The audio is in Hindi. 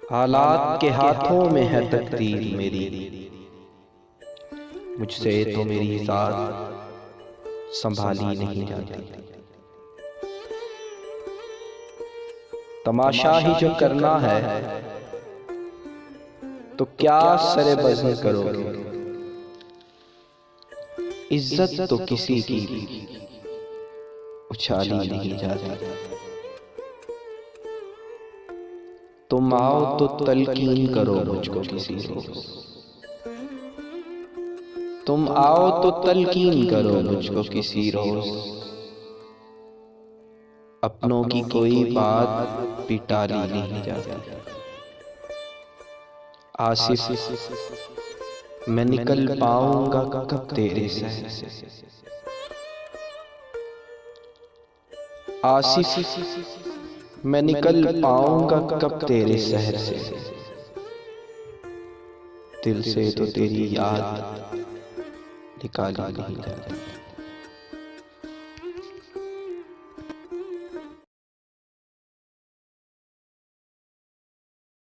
हालात के हाथों में है तकदीर मेरी, मुझसे तो मेरी ज़ात संभाली नहीं जाती। तमाशा ही जो करना है तो क्या सरे बज़्म करोगे, इज्जत तो किसी की उछाली नहीं जाती। तुम आओ तो तलकीन करो मुझको किसी रोज, तुम आओ तो तलकीन करो मुझको किसी रोज। अपनों की कोई बात भी टाली नहीं जाती। आसिफ मैं निकल पाऊंगा कब तेरे शहर से, आसिफ मैं निकल पाऊंगा कब तेरे शहर से। दिल से तो तेरी याद निकाली नहीं जाती।